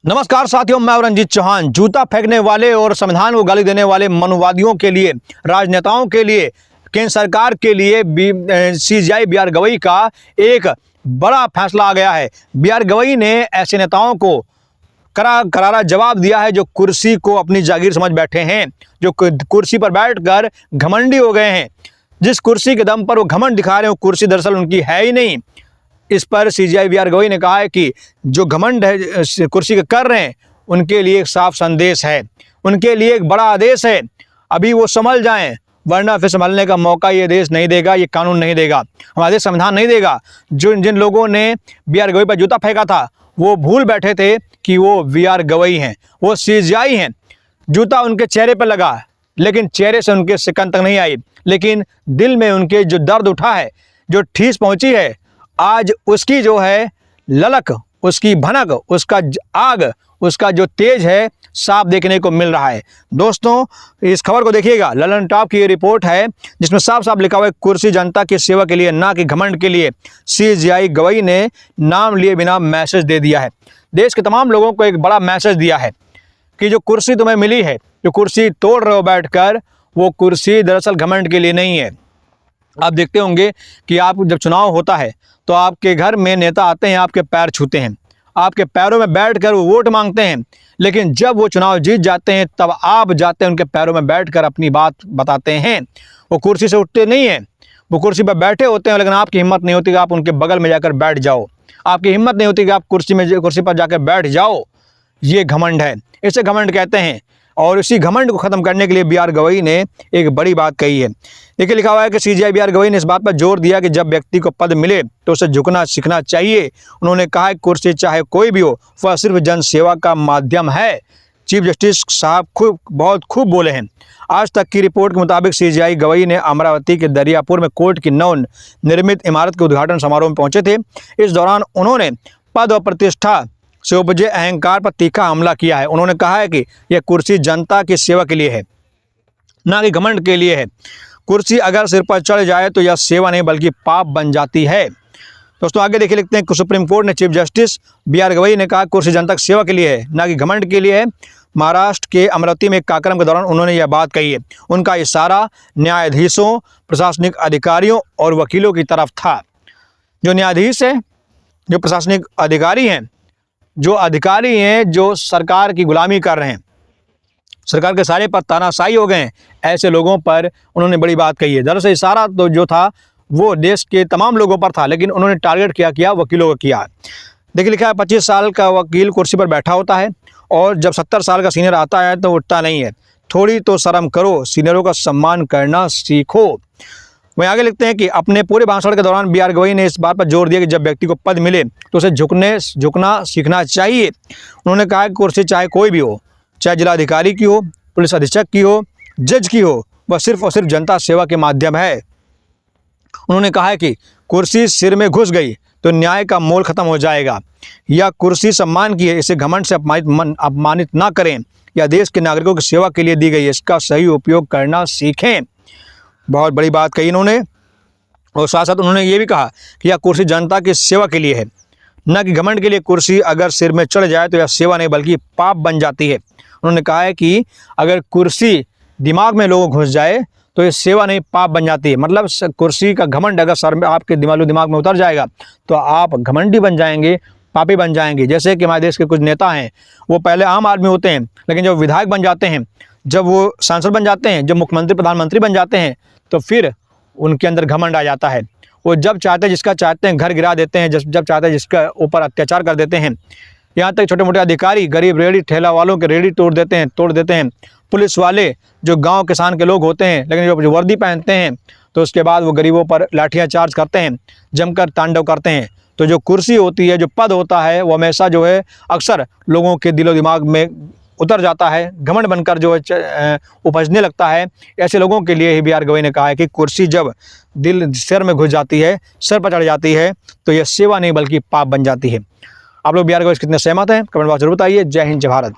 नमस्कार साथियों, मैं रंजीत चौहान। जूता फेंकने वाले और संविधान को गाली देने वाले मनुवादियों के लिए, राजनेताओं के लिए, केंद्र सरकार के लिए सीजेआई बी आर गवई का एक बड़ा फैसला आ गया है। बी आर गवई ने ऐसे नेताओं को करारा जवाब दिया है जो कुर्सी को अपनी जागीर समझ बैठे हैं, जो कुर्सी पर बैठकर घमंडी हो गए हैं। जिस कुर्सी के दम पर वो घमंड दिखा रहे हैं, वो कुर्सी दरअसल उनकी है ही नहीं। इस पर सीजेआई बी आर गवई ने कहा है कि जो घमंड है कुर्सी के कर रहे हैं, उनके लिए एक साफ संदेश है, उनके लिए एक बड़ा आदेश है। अभी वो संभल जाएं, वरना फिर संभलने का मौका ये देश नहीं देगा, ये कानून नहीं देगा, हमारा देश संविधान नहीं देगा। जिन लोगों ने बी आर गवई पर जूता फेंका था, वो भूल बैठे थे कि वो बी आर गवई हैं, वो सीजेआई हैं। जूता उनके चेहरे पर लगा, लेकिन चेहरे से उनके सिकन तक नहीं आई, लेकिन दिल में उनके जो दर्द उठा है, जो ठेस पहुंची है, आज उसकी जो है ललक, उसकी भनक, उसका आग, उसका जो तेज है, साफ देखने को मिल रहा है। दोस्तों, इस खबर को देखिएगा। ललन टॉप की ये रिपोर्ट है जिसमें साफ साफ लिखा हुआ है, कुर्सी जनता की सेवा के लिए, ना कि घमंड के लिए। सीजेआई गवई ने नाम लिए बिना मैसेज दे दिया है, देश के तमाम लोगों को एक बड़ा मैसेज दिया है कि जो कुर्सी तुम्हें मिली है, जो कुर्सी तोड़ रहे हो बैठकर, वो कुर्सी दरअसल घमंड के लिए नहीं है। आप देखते होंगे कि आप जब चुनाव होता है तो आपके घर में नेता आते हैं, आपके पैर छूते हैं, आपके पैरों में बैठकर वो वोट मांगते हैं, लेकिन जब वो चुनाव जीत जाते हैं तब आप जाते हैं उनके पैरों में बैठकर अपनी बात बताते हैं। वो कुर्सी से उठते नहीं हैं, वो कुर्सी पर बैठे होते हैं, लेकिन आपकी हिम्मत नहीं होती कि आप उनके बगल में जाकर बैठ जाओ, आपकी हिम्मत नहीं होती कि आप कुर्सी पर जाकर बैठ जाओ। ये घमंड है, इसे घमंड कहते हैं। और इसी घमंड को ख़त्म करने के लिए बी आर गवई ने एक बड़ी बात कही है। देखिए, लिखा हुआ है कि सीजेआई बी आर गवई ने इस बात पर जोर दिया कि जब व्यक्ति को पद मिले तो उसे झुकना सीखना चाहिए। उन्होंने कहा कि कुर्सी चाहे कोई भी हो, वह सिर्फ जनसेवा का माध्यम है। चीफ जस्टिस साहब बहुत खूब बोले हैं। आज तक की रिपोर्ट के मुताबिक सीजेआई गवई ने अमरावती के दरियापुर में कोर्ट की नव निर्मित इमारत के उद्घाटन समारोह में पहुंचे थे। इस दौरान उन्होंने पद और प्रतिष्ठा से उपजे अहंकार पर तीखा हमला किया है। उन्होंने कहा है कि यह कुर्सी जनता की सेवा के लिए है, ना कि घमंड के लिए है। कुर्सी अगर सिर पर चढ़ जाए तो यह सेवा नहीं बल्कि पाप बन जाती है। दोस्तों, आगे देखिए, लिखते हैं कि सुप्रीम कोर्ट ने chief justice B R Gavai ने कहा कुर्सी जनता की सेवा के लिए है, ना कि घमंड के लिए है। महाराष्ट्र के अमरावती में एक कार्यक्रम के दौरान उन्होंने यह बात कही है। उनका इशारा न्यायाधीशों, प्रशासनिक अधिकारियों और वकीलों की तरफ था। जो न्यायाधीश हैं, जो प्रशासनिक अधिकारी हैं, जो अधिकारी हैं, जो सरकार की गुलामी कर रहे हैं, सरकार के सारे पर तानाशाही हो गए हैं, ऐसे लोगों पर उन्होंने बड़ी बात कही है। दरअसल इशारा तो जो था वो देश के तमाम लोगों पर था, लेकिन उन्होंने टारगेट किया वकीलों को किया। देखिए, लिखा है 25 साल का वकील कुर्सी पर बैठा होता है और जब 70 साल का सीनियर आता है तो उठता नहीं है। थोड़ी तो शर्म करो, सीनियरों का सम्मान करना सीखो। वहीं आगे लिखते हैं कि अपने पूरे भाषण के दौरान बी आर गवई ने इस बात पर जोर दिया कि जब व्यक्ति को पद मिले तो उसे झुकना सीखना चाहिए। उन्होंने कहा कि कुर्सी चाहे कोई भी हो, चाहे जिलाधिकारी की हो, पुलिस अधीक्षक की हो, जज की हो, वह सिर्फ और सिर्फ जनता सेवा के माध्यम है। उन्होंने कहा है कि कुर्सी सिर में घुस गई तो न्याय का मोल खत्म हो जाएगा। यह कुर्सी सम्मान की है, इसे घमंड से अपमानित ना करें। यह देश के नागरिकों की सेवा के लिए दी गई है, इसका सही उपयोग करना सीखें। बहुत बड़ी बात कही इन्होंने। और साथ साथ उन्होंने ये भी कहा कि यह कुर्सी जनता की सेवा के लिए है, न कि घमंड के लिए। कुर्सी अगर सिर में चढ़ जाए तो यह सेवा नहीं बल्कि पाप बन जाती है। उन्होंने कहा है कि अगर कुर्सी दिमाग में लोगों घुस जाए तो ये सेवा नहीं पाप बन जाती है। मतलब कुर्सी का घमंड अगर सर में, आपके दिमाग में उतर जाएगा तो आप घमंडी बन जाएंगे, पापी बन जाएंगे। जैसे कि हमारे देश के कुछ नेता हैं, वो पहले आम आदमी होते हैं, लेकिन जब विधायक बन जाते हैं, जब वो सांसद बन जाते हैं, जब मुख्यमंत्री प्रधानमंत्री बन जाते हैं, तो फिर उनके अंदर घमंड आ जाता है। वो जब चाहते हैं जिसका चाहते हैं घर गिरा देते हैं, जब चाहते हैं जिसका ऊपर अत्याचार कर देते हैं। यहाँ तक छोटे मोटे अधिकारी गरीब रेहड़ी ठेला वालों के रेहड़ी तोड़ देते हैं। पुलिस वाले जो गांव किसान के लोग होते हैं, लेकिन जो वर्दी पहनते हैं, तो उसके बाद वो गरीबों पर लाठियाँ चार्ज करते हैं, जमकर तांडव करते हैं। तो जो कुर्सी होती है, जो पद होता है, वो हमेशा जो है अक्सर लोगों के दिलो दिमाग में उतर जाता है, घमंड बनकर जो है उपजने लगता है। ऐसे लोगों के लिए ही बी आर गवई ने कहा है कि कुर्सी जब सिर में घुस जाती है, सर पर चढ़ जाती है, तो यह सेवा नहीं बल्कि पाप बन जाती है। आप लोग बी आर गवई से कितने सहमत हैं, कमेंट बॉक्स जरूर बताइए। जय हिंद, जय भारत।